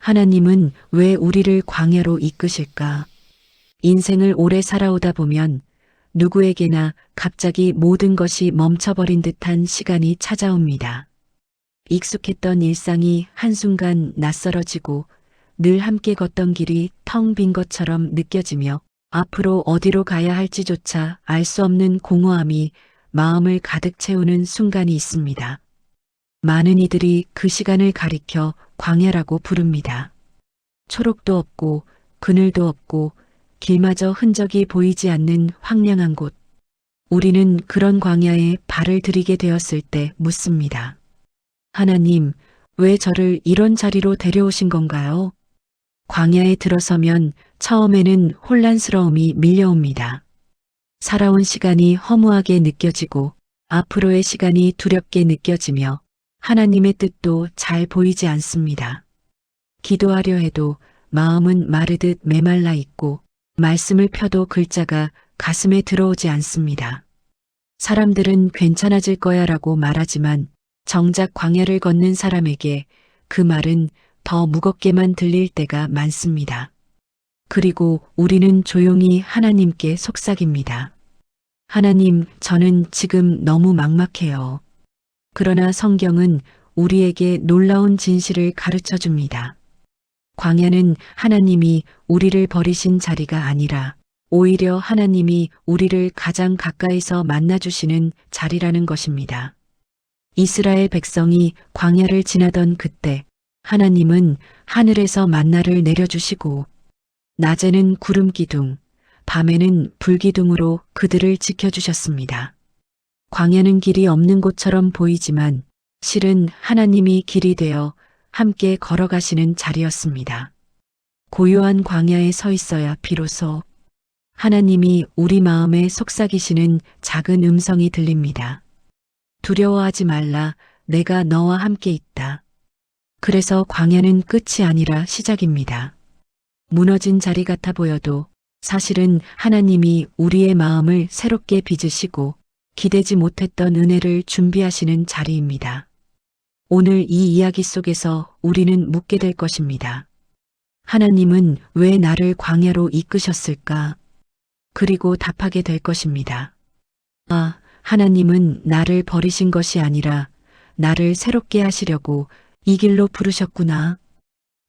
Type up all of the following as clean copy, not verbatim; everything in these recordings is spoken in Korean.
하나님은 왜 우리를 광야로 이끄실까? 인생을 오래 살아오다 보면 누구에게나 갑자기 모든 것이 멈춰버린 듯한 시간이 찾아옵니다. 익숙했던 일상이 한순간 낯설어지고 늘 함께 걷던 길이 텅 빈 것처럼 느껴지며 앞으로 어디로 가야 할지조차 알 수 없는 공허함이 마음을 가득 채우는 순간이 있습니다. 많은 이들이 그 시간을 가리켜 광야라고 부릅니다. 초록도 없고 그늘도 없고 길마저 흔적이 보이지 않는 황량한 곳. 우리는 그런 광야에 발을 들이게 되었을 때 묻습니다. 하나님, 왜 저를 이런 자리로 데려오신 건가요? 광야에 들어서면 처음에는 혼란스러움이 밀려옵니다. 살아온 시간이 허무하게 느껴지고 앞으로의 시간이 두렵게 느껴지며 하나님의 뜻도 잘 보이지 않습니다. 기도하려 해도 마음은 마르듯 메말라 있고 말씀을 펴도 글자가 가슴에 들어오지 않습니다. 사람들은 괜찮아질 거야 라고 말하지만 정작 광야를 걷는 사람에게 그 말은 더 무겁게만 들릴 때가 많습니다. 그리고 우리는 조용히 하나님께 속삭입니다. 하나님, 저는 지금 너무 막막해요. 그러나 성경은 우리에게 놀라운 진실을 가르쳐 줍니다. 광야는 하나님이 우리를 버리신 자리가 아니라 오히려 하나님이 우리를 가장 가까이서 만나주시는 자리라는 것입니다. 이스라엘 백성이 광야를 지나던 그때 하나님은 하늘에서 만나를 내려주시고 낮에는 구름 기둥, 밤에는 불 기둥으로 그들을 지켜주셨습니다. 광야는 길이 없는 곳처럼 보이지만 실은 하나님이 길이 되어 함께 걸어가시는 자리였습니다. 고요한 광야에 서 있어야 비로소 하나님이 우리 마음에 속삭이시는 작은 음성이 들립니다. 두려워하지 말라, 내가 너와 함께 있다. 그래서 광야는 끝이 아니라 시작입니다. 무너진 자리 같아 보여도 사실은 하나님이 우리의 마음을 새롭게 빚으시고 기대지 못했던 은혜를 준비하시는 자리입니다. 오늘 이 이야기 속에서 우리는 묻게 될 것입니다. 하나님은 왜 나를 광야로 이끄셨을까? 그리고 답하게 될 것입니다. 아, 하나님은 나를 버리신 것이 아니라 나를 새롭게 하시려고 이 길로 부르셨구나.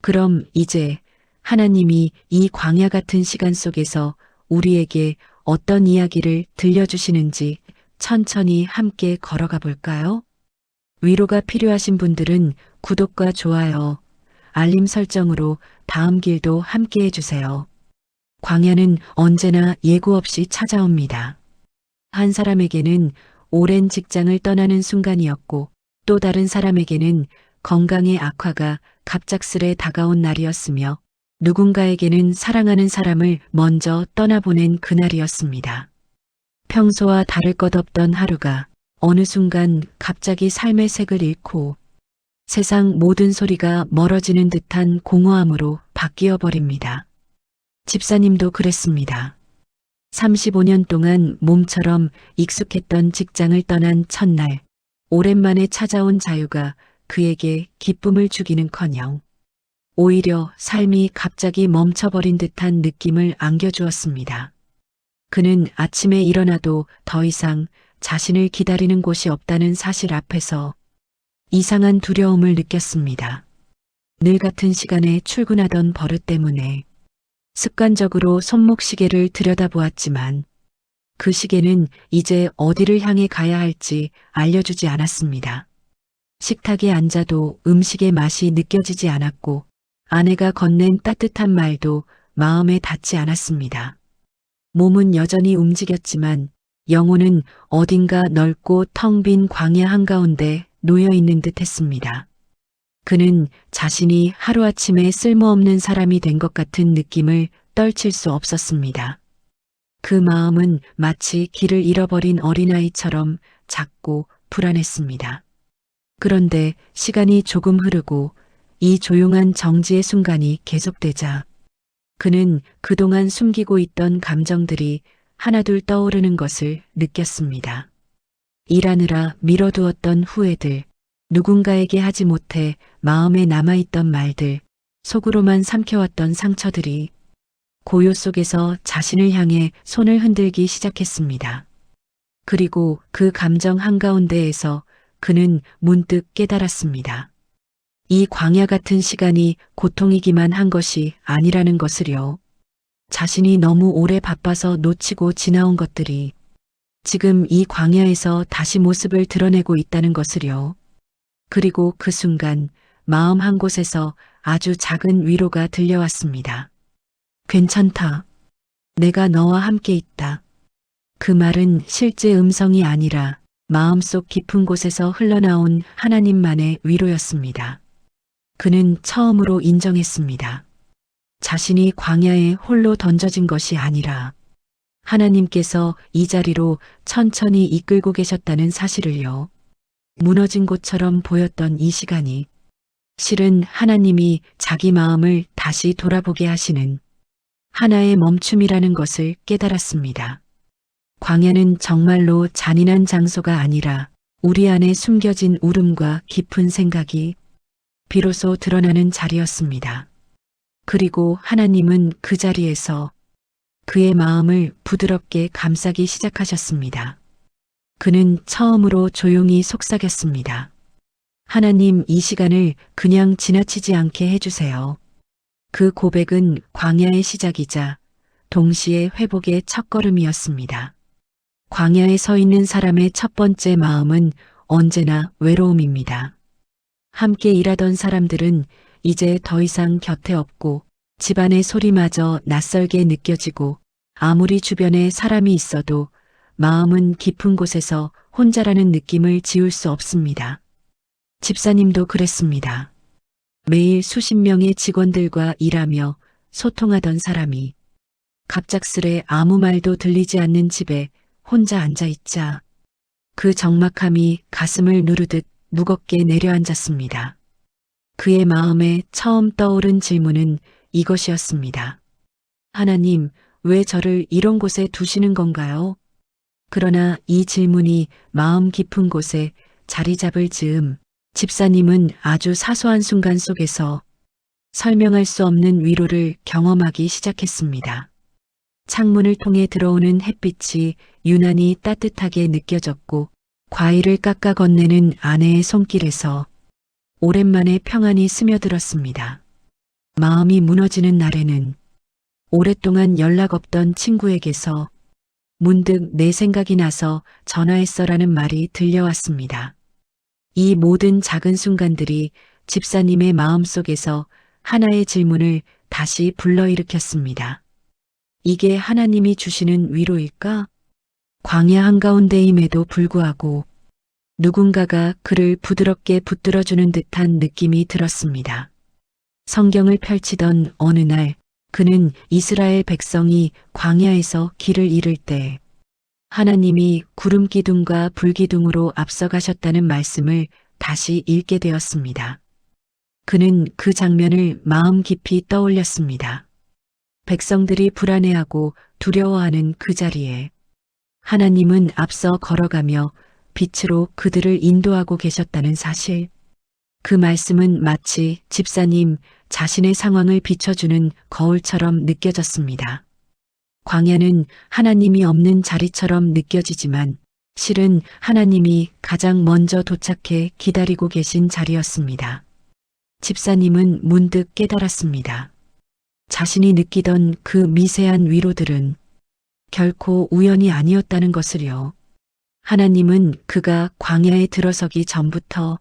그럼 이제 하나님이 이 광야 같은 시간 속에서 우리에게 어떤 이야기를 들려주시는지 천천히 함께 걸어가 볼까요? 위로가 필요하신 분들은 구독과 좋아요, 알림 설정으로 다음 길도 함께 해주세요. 광야는 언제나 예고 없이 찾아옵니다. 한 사람에게는 오랜 직장을 떠나는 순간이었고 또 다른 사람에게는 건강의 악화가 갑작스레 다가온 날이었으며 누군가에게는 사랑하는 사람을 먼저 떠나보낸 그날이었습니다. 평소와 다를 것 없던 하루가 어느 순간 갑자기 삶의 색을 잃고 세상 모든 소리가 멀어지는 듯한 공허함으로 바뀌어 버립니다. 집사님도 그랬습니다. 35년 동안 몸처럼 익숙했던 직장을 떠난 첫날, 오랜만에 찾아온 자유가 그에게 기쁨을 주기는커녕 오히려 삶이 갑자기 멈춰버린 듯한 느낌을 안겨주었습니다. 그는 아침에 일어나도 더 이상 자신을 기다리는 곳이 없다는 사실 앞에서 이상한 두려움을 느꼈습니다. 늘 같은 시간에 출근하던 버릇 때문에 습관적으로 손목시계를 들여다보았지만 그 시계는 이제 어디를 향해 가야 할지 알려주지 않았습니다. 식탁에 앉아도 음식의 맛이 느껴지지 않았고 아내가 건넨 따뜻한 말도 마음에 닿지 않았습니다. 몸은 여전히 움직였지만 영혼은 어딘가 넓고 텅 빈 광야 한가운데 놓여 있는 듯 했습니다. 그는 자신이 하루아침에 쓸모없는 사람이 된 것 같은 느낌을 떨칠 수 없었습니다. 그 마음은 마치 길을 잃어버린 어린아이처럼 작고 불안했습니다. 그런데 시간이 조금 흐르고 이 조용한 정지의 순간이 계속되자 그는 그동안 숨기고 있던 감정들이 하나둘 떠오르는 것을 느꼈습니다. 일하느라 미뤄두었던 후회들, 누군가에게 하지 못해 마음에 남아있던 말들, 속으로만 삼켜왔던 상처들이 고요 속에서 자신을 향해 손을 흔들기 시작했습니다. 그리고 그 감정 한가운데에서 그는 문득 깨달았습니다. 이 광야 같은 시간이 고통이기만 한 것이 아니라는 것을요. 자신이 너무 오래 바빠서 놓치고 지나온 것들이 지금 이 광야에서 다시 모습을 드러내고 있다는 것을요. 그리고 그 순간 마음 한 곳에서 아주 작은 위로가 들려왔습니다. 괜찮다. 내가 너와 함께 있다. 그 말은 실제 음성이 아니라 마음속 깊은 곳에서 흘러나온 하나님만의 위로였습니다. 그는 처음으로 인정했습니다. 자신이 광야에 홀로 던져진 것이 아니라 하나님께서 이 자리로 천천히 이끌고 계셨다는 사실을요. 무너진 곳처럼 보였던 이 시간이 실은 하나님이 자기 마음을 다시 돌아보게 하시는 하나의 멈춤이라는 것을 깨달았습니다. 광야는 정말로 잔인한 장소가 아니라 우리 안에 숨겨진 울음과 깊은 생각이 비로소 드러나는 자리였습니다. 그리고 하나님은 그 자리에서 그의 마음을 부드럽게 감싸기 시작하셨습니다. 그는 처음으로 조용히 속삭였습니다. 하나님, 이 시간을 그냥 지나치지 않게 해주세요. 그 고백은 광야의 시작이자 동시에 회복의 첫걸음이었습니다. 광야에 서 있는 사람의 첫 번째 마음은 언제나 외로움입니다. 함께 일하던 사람들은 이제 더 이상 곁에 없고 집안의 소리마저 낯설게 느껴지고 아무리 주변에 사람이 있어도 마음은 깊은 곳에서 혼자라는 느낌을 지울 수 없습니다. 집사님도 그랬습니다. 매일 수십 명의 직원들과 일하며 소통하던 사람이 갑작스레 아무 말도 들리지 않는 집에 혼자 앉아있자 그 적막함이 가슴을 누르듯 무겁게 내려앉았습니다. 그의 마음에 처음 떠오른 질문은 이것이었습니다. 하나님, 왜 저를 이런 곳에 두시는 건가요? 그러나 이 질문이 마음 깊은 곳에 자리 잡을 즈음 집사님은 아주 사소한 순간 속에서 설명할 수 없는 위로를 경험하기 시작했습니다. 창문을 통해 들어오는 햇빛이 유난히 따뜻하게 느껴졌고 과일을 깎아 건네는 아내의 손길에서 오랜만에 평안이 스며들었습니다. 마음이 무너지는 날에는 오랫동안 연락 없던 친구에게서 문득 내 생각이 나서 전화했어라는 말이 들려왔습니다. 이 모든 작은 순간들이 집사님의 마음속에서 하나의 질문을 다시 불러일으켰습니다. 이게 하나님이 주시는 위로일까? 광야 한가운데임에도 불구하고 누군가가 그를 부드럽게 붙들어주는 듯한 느낌이 들었습니다. 성경을 펼치던 어느 날 그는 이스라엘 백성이 광야에서 길을 잃을 때 하나님이 구름 기둥과 불 기둥으로 앞서가셨다는 말씀을 다시 읽게 되었습니다. 그는 그 장면을 마음 깊이 떠올렸습니다. 백성들이 불안해하고 두려워하는 그 자리에 하나님은 앞서 걸어가며 빛으로 그들을 인도하고 계셨다는 사실. 그 말씀은 마치 집사님 자신의 상황을 비춰주는 거울처럼 느껴졌습니다. 광야는 하나님이 없는 자리처럼 느껴지지만 실은 하나님이 가장 먼저 도착해 기다리고 계신 자리였습니다. 집사님은 문득 깨달았습니다. 자신이 느끼던 그 미세한 위로들은 결코 우연이 아니었다는 것을요. 하나님은 그가 광야에 들어서기 전부터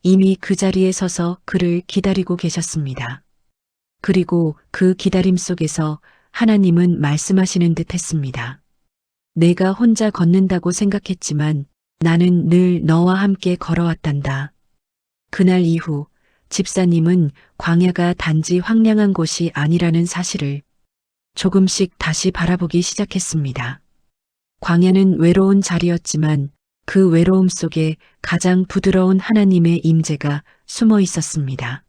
이미 그 자리에 서서 그를 기다리고 계셨습니다. 그리고 그 기다림 속에서 하나님은 말씀하시는 듯 했습니다. 내가 혼자 걷는다고 생각했지만 나는 늘 너와 함께 걸어왔단다. 그날 이후 집사님은 광야가 단지 황량한 곳이 아니라는 사실을 조금씩 다시 바라보기 시작했습니다. 광야는 외로운 자리였지만 그 외로움 속에 가장 부드러운 하나님의 임재가 숨어 있었습니다.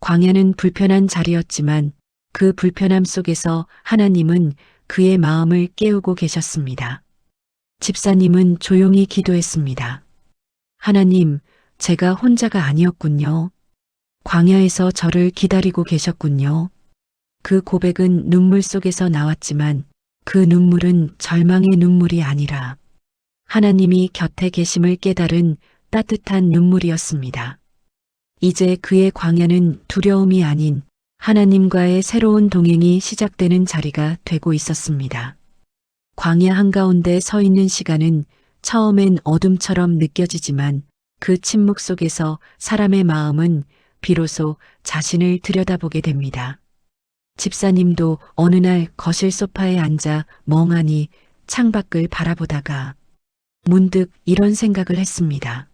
광야는 불편한 자리였지만 그 불편함 속에서 하나님은 그의 마음을 깨우고 계셨습니다. 집사님은 조용히 기도했습니다. 하나님, 제가 혼자가 아니었군요. 광야에서 저를 기다리고 계셨군요. 그 고백은 눈물 속에서 나왔지만 그 눈물은 절망의 눈물이 아니라 하나님이 곁에 계심을 깨달은 따뜻한 눈물이었습니다. 이제 그의 광야는 두려움이 아닌 하나님과의 새로운 동행이 시작되는 자리가 되고 있었습니다. 광야 한가운데 서 있는 시간은 처음엔 어둠처럼 느껴지지만 그 침묵 속에서 사람의 마음은 비로소 자신을 들여다보게 됩니다. 집사님도 어느 날 거실 소파에 앉아 멍하니 창밖을 바라보다가 문득 이런 생각을 했습니다.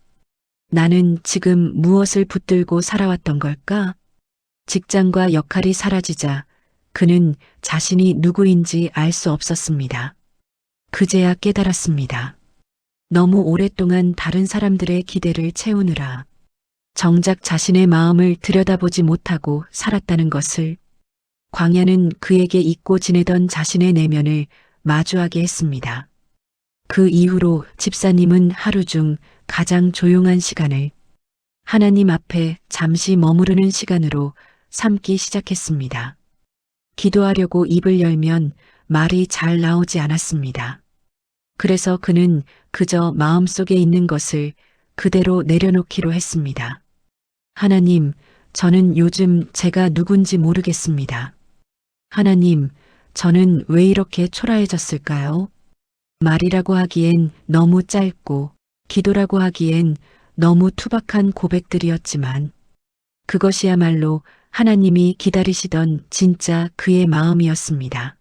나는 지금 무엇을 붙들고 살아왔던 걸까? 직장과 역할이 사라지자 그는 자신이 누구인지 알 수 없었습니다. 그제야 깨달았습니다. 너무 오랫동안 다른 사람들의 기대를 채우느라 정작 자신의 마음을 들여다보지 못하고 살았다는 것을. 광야는 그에게 잊고 지내던 자신의 내면을 마주하게 했습니다. 그 이후로 집사님은 하루 중 가장 조용한 시간을 하나님 앞에 잠시 머무르는 시간으로 삼기 시작했습니다. 기도하려고 입을 열면 말이 잘 나오지 않았습니다. 그래서 그는 그저 마음속에 있는 것을 그대로 내려놓기로 했습니다. 하나님, 저는 요즘 제가 누군지 모르겠습니다. 하나님, 저는 왜 이렇게 초라해졌을까요? 말이라고 하기엔 너무 짧고 기도라고 하기엔 너무 투박한 고백들이었지만 그것이야말로 하나님이 기다리시던 진짜 그의 마음이었습니다.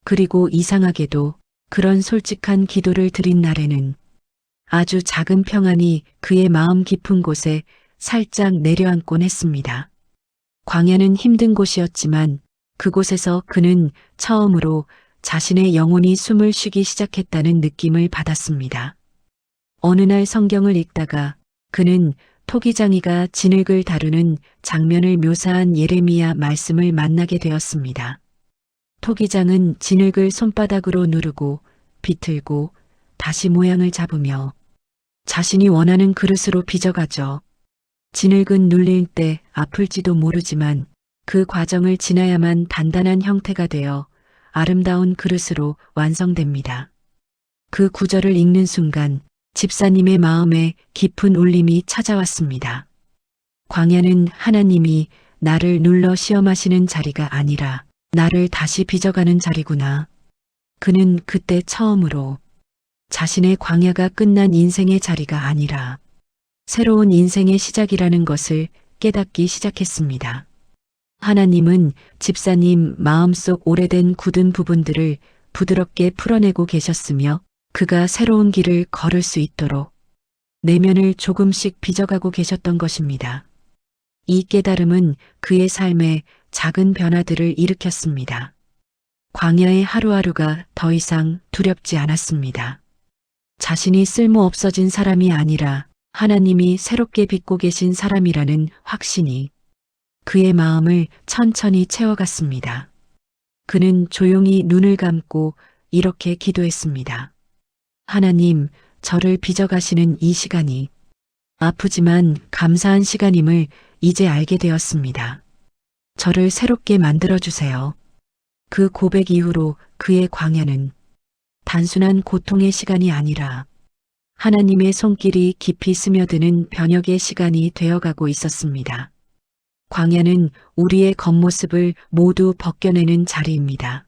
그리고 이상하게도 그런 솔직한 기도를 드린 날에는 아주 작은 평안이 그의 마음 깊은 곳에 살짝 내려앉곤 했습니다. 광야는 힘든 곳이었지만 그곳에서 그는 처음으로 자신의 영혼이 숨을 쉬기 시작했다는 느낌을 받았습니다. 어느 날 성경을 읽다가 그는 토기장이가 진흙을 다루는 장면을 묘사한 예레미야 말씀을 만나게 되었습니다. 토기장은 진흙을 손바닥으로 누르고 비틀고 다시 모양을 잡으며 자신이 원하는 그릇으로 빚어가죠. 진흙은 눌릴 때 아플지도 모르지만 그 과정을 지나야만 단단한 형태가 되어 아름다운 그릇으로 완성됩니다. 그 구절을 읽는 순간 집사님의 마음에 깊은 울림이 찾아왔습니다. 광야는 하나님이 나를 눌러 시험하시는 자리가 아니라 나를 다시 빚어가는 자리구나. 그는 그때 처음으로 자신의 광야가 끝난 인생의 자리가 아니라 새로운 인생의 시작이라는 것을 깨닫기 시작했습니다. 하나님은 집사님 마음속 오래된 굳은 부분들을 부드럽게 풀어내고 계셨으며 그가 새로운 길을 걸을 수 있도록 내면을 조금씩 빚어가고 계셨던 것입니다. 이 깨달음은 그의 삶에 작은 변화들을 일으켰습니다. 광야의 하루하루가 더 이상 두렵지 않았습니다. 자신이 쓸모 없어진 사람이 아니라 하나님이 새롭게 빚고 계신 사람이라는 확신이 그의 마음을 천천히 채워갔습니다. 그는 조용히 눈을 감고 이렇게 기도했습니다. 하나님, 저를 빚어가시는 이 시간이 아프지만 감사한 시간임을 이제 알게 되었습니다. 저를 새롭게 만들어주세요. 그 고백 이후로 그의 광야는 단순한 고통의 시간이 아니라 하나님의 손길이 깊이 스며드는 변혁의 시간이 되어가고 있었습니다. 광야는 우리의 겉모습을 모두 벗겨내는 자리입니다.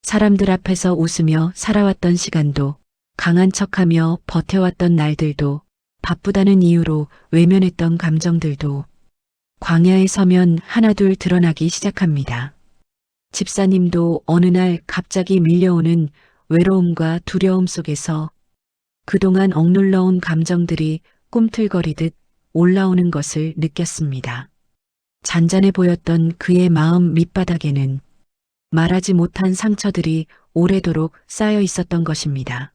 사람들 앞에서 웃으며 살아왔던 시간도, 강한 척하며 버텨왔던 날들도, 바쁘다는 이유로 외면했던 감정들도 광야에 서면 하나둘 드러나기 시작합니다. 집사님도 어느 날 갑자기 밀려오는 외로움과 두려움 속에서 그동안 억눌러온 감정들이 꿈틀거리듯 올라오는 것을 느꼈습니다. 잔잔해 보였던 그의 마음 밑바닥에는 말하지 못한 상처들이 오래도록 쌓여 있었던 것입니다.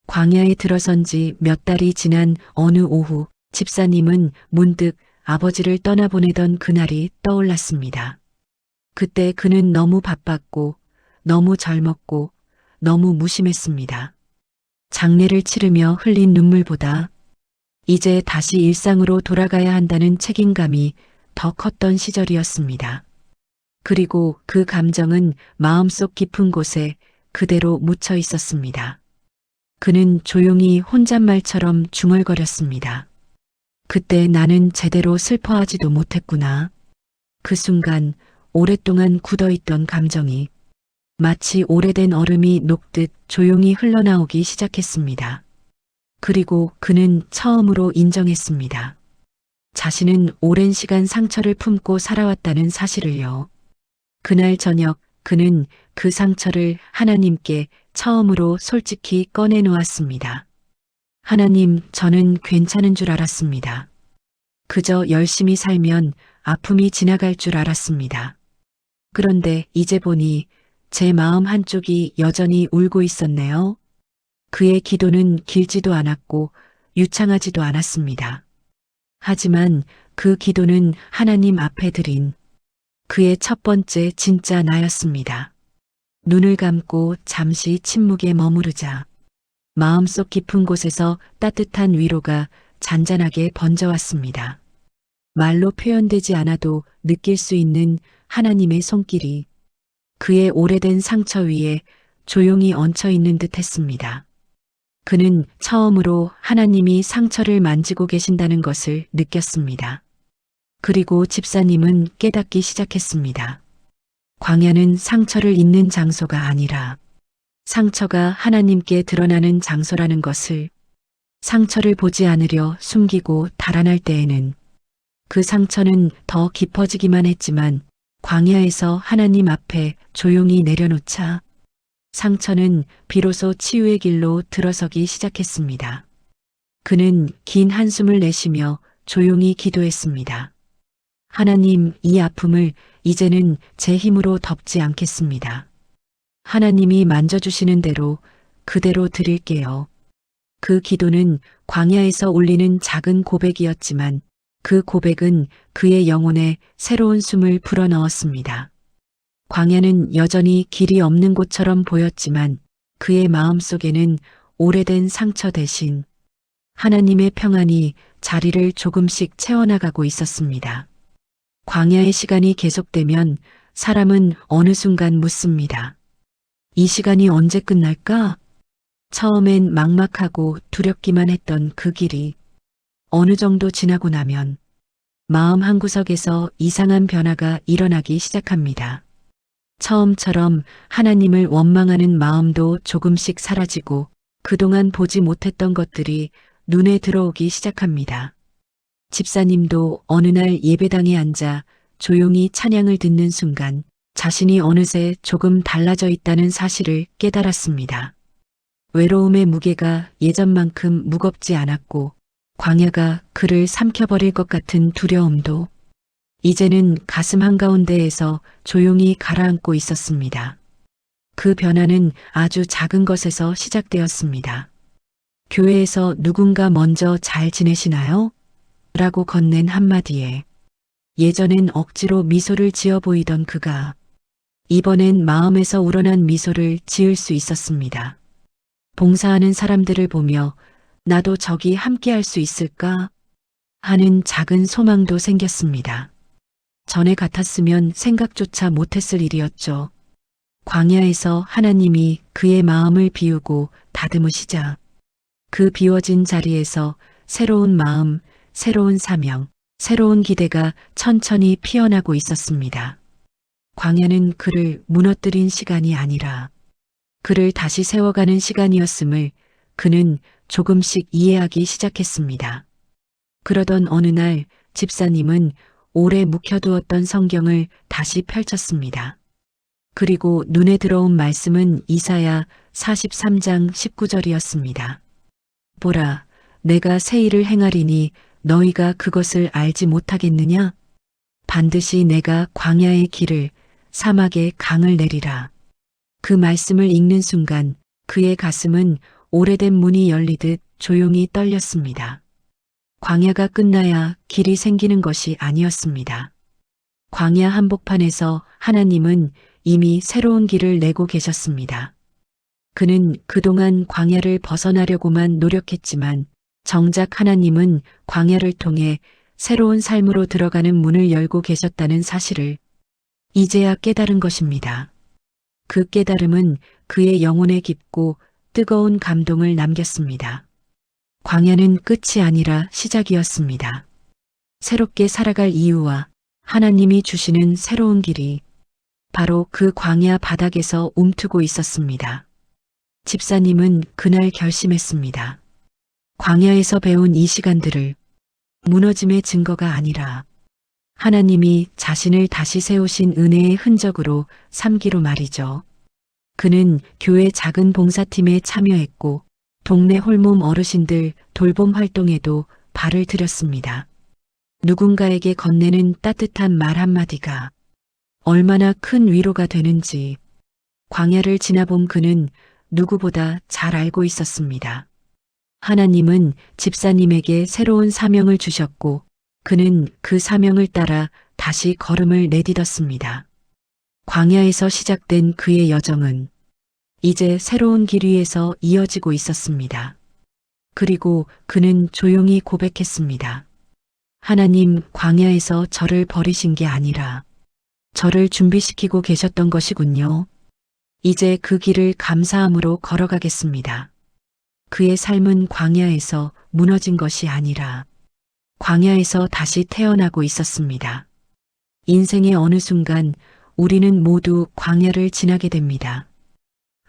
광야에 들어선 지 몇 달이 지난 어느 오후 집사님은 문득 아버지를 떠나보내던 그날이 떠올랐습니다. 그때 그는 너무 바빴고 너무 젊었고 너무 무심했습니다. 장례를 치르며 흘린 눈물보다 이제 다시 일상으로 돌아가야 한다는 책임감이 더 컸던 시절이었습니다. 그리고 그 감정은 마음속 깊은 곳에 그대로 묻혀 있었습니다. 그는 조용히 혼잣말처럼 중얼거렸습니다. 그때 나는 제대로 슬퍼하지도 못했구나. 그 순간 오랫동안 굳어있던 감정이 마치 오래된 얼음이 녹듯 조용히 흘러나오기 시작했습니다. 그리고 그는 처음으로 인정했습니다. 자신은 오랜 시간 상처를 품고 살아왔다는 사실을요. 그날 저녁 그는 그 상처를 하나님께 처음으로 솔직히 꺼내놓았습니다. 하나님, 저는 괜찮은 줄 알았습니다. 그저 열심히 살면 아픔이 지나갈 줄 알았습니다. 그런데 이제 보니 제 마음 한쪽이 여전히 울고 있었네요. 그의 기도는 길지도 않았고 유창하지도 않았습니다. 하지만 그 기도는 하나님 앞에 드린 그의 첫 번째 진짜 나였습니다. 눈을 감고 잠시 침묵에 머무르자 마음속 깊은 곳에서 따뜻한 위로가 잔잔하게 번져왔습니다. 말로 표현되지 않아도 느낄 수 있는 하나님의 손길이 그의 오래된 상처 위에 조용히 얹혀 있는 듯 했습니다. 그는 처음으로 하나님이 상처를 만지고 계신다는 것을 느꼈습니다. 그리고 집사님은 깨닫기 시작했습니다. 광야는 상처를 잊는 장소가 아니라 상처가 하나님께 드러나는 장소라는 것을, 상처를 보지 않으려 숨기고 달아날 때에는 그 상처는 더 깊어지기만 했지만 광야에서 하나님 앞에 조용히 내려놓자 상처는 비로소 치유의 길로 들어서기 시작했습니다. 그는 긴 한숨을 내쉬며 조용히 기도했습니다. 하나님, 이 아픔을 이제는 제 힘으로 덮지 않겠습니다. 하나님이 만져주시는 대로 그대로 드릴게요. 그 기도는 광야에서 울리는 작은 고백이었지만 그 고백은 그의 영혼에 새로운 숨을 불어넣었습니다. 광야는 여전히 길이 없는 곳처럼 보였지만 그의 마음속에는 오래된 상처 대신 하나님의 평안이 자리를 조금씩 채워나가고 있었습니다. 광야의 시간이 계속되면 사람은 어느 순간 묻습니다. 이 시간이 언제 끝날까? 처음엔 막막하고 두렵기만 했던 그 길이 어느 정도 지나고 나면 마음 한구석에서 이상한 변화가 일어나기 시작합니다. 처음처럼 하나님을 원망하는 마음도 조금씩 사라지고 그동안 보지 못했던 것들이 눈에 들어오기 시작합니다. 집사님도 어느 날 예배당에 앉아 조용히 찬양을 듣는 순간 자신이 어느새 조금 달라져 있다는 사실을 깨달았습니다. 외로움의 무게가 예전만큼 무겁지 않았고 광야가 그를 삼켜버릴 것 같은 두려움도 이제는 가슴 한가운데에서 조용히 가라앉고 있었습니다. 그 변화는 아주 작은 것에서 시작되었습니다. 교회에서 누군가 먼저 잘 지내시나요? 라고 건넨 한마디에 예전엔 억지로 미소를 지어 보이던 그가 이번엔 마음에서 우러난 미소를 지을 수 있었습니다. 봉사하는 사람들을 보며 나도 저기 함께 할 수 있을까? 하는 작은 소망도 생겼습니다. 전에 같았으면 생각조차 못했을 일이었죠. 광야에서 하나님이 그의 마음을 비우고 다듬으시자 그 비워진 자리에서 새로운 마음, 새로운 사명, 새로운 기대가 천천히 피어나고 있었습니다. 광야는 그를 무너뜨린 시간이 아니라 그를 다시 세워가는 시간이었음을 그는 조금씩 이해하기 시작했습니다. 그러던 어느 날 집사님은 오래 묵혀두었던 성경을 다시 펼쳤습니다. 그리고 눈에 들어온 말씀은 이사야 43장 19절이었습니다. 보라, 내가 새 일을 행하리니 너희가 그것을 알지 못하겠느냐? 반드시 내가 광야의 길을 사막의 강을 내리라. 그 말씀을 읽는 순간 그의 가슴은 오래된 문이 열리듯 조용히 떨렸습니다. 광야가 끝나야 길이 생기는 것이 아니었습니다. 광야 한복판에서 하나님은 이미 새로운 길을 내고 계셨습니다. 그는 그동안 광야를 벗어나려고만 노력했지만 정작 하나님은 광야를 통해 새로운 삶으로 들어가는 문을 열고 계셨다는 사실을 이제야 깨달은 것입니다. 그 깨달음은 그의 영혼에 깊고 뜨거운 감동을 남겼습니다. 광야는 끝이 아니라 시작이었습니다. 새롭게 살아갈 이유와 하나님이 주시는 새로운 길이 바로 그 광야 바닥에서 움트고 있었습니다. 집사님은 그날 결심했습니다. 광야에서 배운 이 시간들을 무너짐의 증거가 아니라 하나님이 자신을 다시 세우신 은혜의 흔적으로 삼기로 말이죠. 그는 교회 작은 봉사팀에 참여했고 동네 홀몸 어르신들 돌봄 활동에도 발을 들였습니다. 누군가에게 건네는 따뜻한 말 한마디가 얼마나 큰 위로가 되는지 광야를 지나본 그는 누구보다 잘 알고 있었습니다. 하나님은 집사님에게 새로운 사명을 주셨고 그는 그 사명을 따라 다시 걸음을 내딛었습니다. 광야에서 시작된 그의 여정은 이제 새로운 길 위에서 이어지고 있었습니다. 그리고 그는 조용히 고백했습니다. 하나님, 광야에서 저를 버리신 게 아니라 저를 준비시키고 계셨던 것이군요. 이제 그 길을 감사함으로 걸어가겠습니다. 그의 삶은 광야에서 무너진 것이 아니라 광야에서 다시 태어나고 있었습니다. 인생의 어느 순간 우리는 모두 광야를 지나게 됩니다.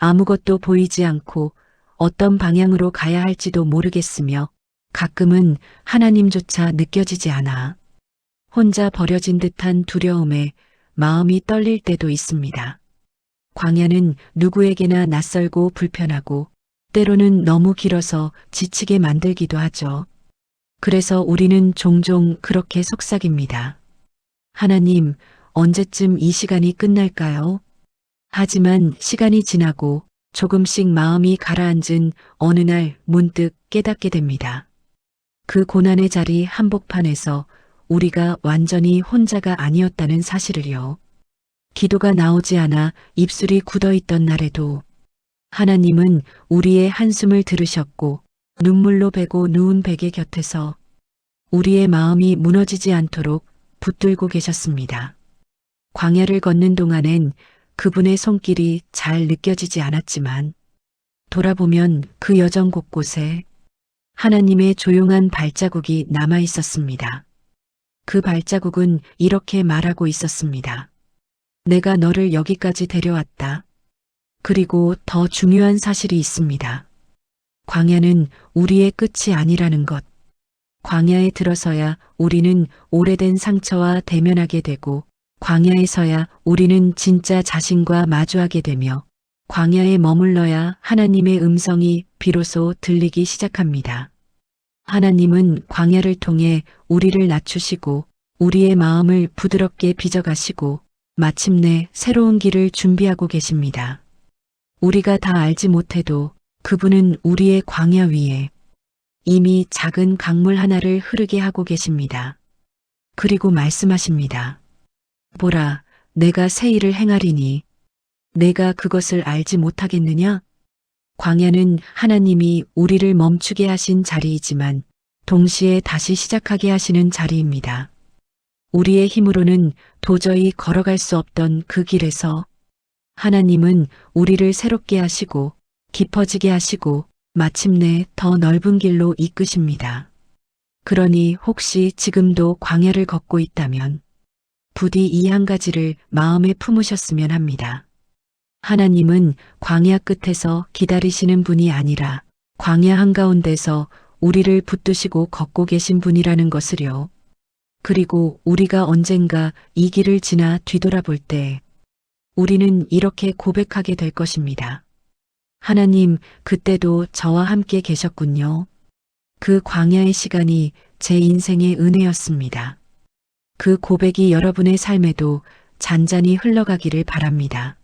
아무것도 보이지 않고 어떤 방향으로 가야 할지도 모르겠으며 가끔은 하나님조차 느껴지지 않아 혼자 버려진 듯한 두려움에 마음이 떨릴 때도 있습니다. 광야는 누구에게나 낯설고 불편하고 때로는 너무 길어서 지치게 만들기도 하죠. 그래서 우리는 종종 그렇게 속삭입니다. 하나님, 언제쯤 이 시간이 끝날까요? 하지만 시간이 지나고 조금씩 마음이 가라앉은 어느 날 문득 깨닫게 됩니다. 그 고난의 자리 한복판에서 우리가 완전히 혼자가 아니었다는 사실을요. 기도가 나오지 않아 입술이 굳어있던 날에도 하나님은 우리의 한숨을 들으셨고 눈물로 베고 누운 베개 곁에서 우리의 마음이 무너지지 않도록 붙들고 계셨습니다. 광야를 걷는 동안엔 그분의 손길이 잘 느껴지지 않았지만 돌아보면 그 여정 곳곳에 하나님의 조용한 발자국이 남아 있었습니다. 그 발자국은 이렇게 말하고 있었습니다. 내가 너를 여기까지 데려왔다. 그리고 더 중요한 사실이 있습니다. 광야는 우리의 끝이 아니라는 것. 광야에 들어서야 우리는 오래된 상처와 대면하게 되고 광야에서야 우리는 진짜 자신과 마주하게 되며 광야에 머물러야 하나님의 음성이 비로소 들리기 시작합니다. 하나님은 광야를 통해 우리를 낮추시고 우리의 마음을 부드럽게 빚어가시고 마침내 새로운 길을 준비하고 계십니다. 우리가 다 알지 못해도 그분은 우리의 광야 위에 이미 작은 강물 하나를 흐르게 하고 계십니다. 그리고 말씀하십니다. 보라, 내가 새 일을 행하리니 내가 그것을 알지 못하겠느냐? 광야는 하나님이 우리를 멈추게 하신 자리이지만 동시에 다시 시작하게 하시는 자리입니다. 우리의 힘으로는 도저히 걸어갈 수 없던 그 길에서 하나님은 우리를 새롭게 하시고 깊어지게 하시고 마침내 더 넓은 길로 이끄십니다. 그러니 혹시 지금도 광야를 걷고 있다면 부디 이 한 가지를 마음에 품으셨으면 합니다. 하나님은 광야 끝에서 기다리시는 분이 아니라 광야 한가운데서 우리를 붙드시고 걷고 계신 분이라는 것을요. 그리고 우리가 언젠가 이 길을 지나 뒤돌아볼 때 우리는 이렇게 고백하게 될 것입니다. 하나님, 그때도 저와 함께 계셨군요. 그 광야의 시간이 제 인생의 은혜였습니다. 그 고백이 여러분의 삶에도 잔잔히 흘러가기를 바랍니다.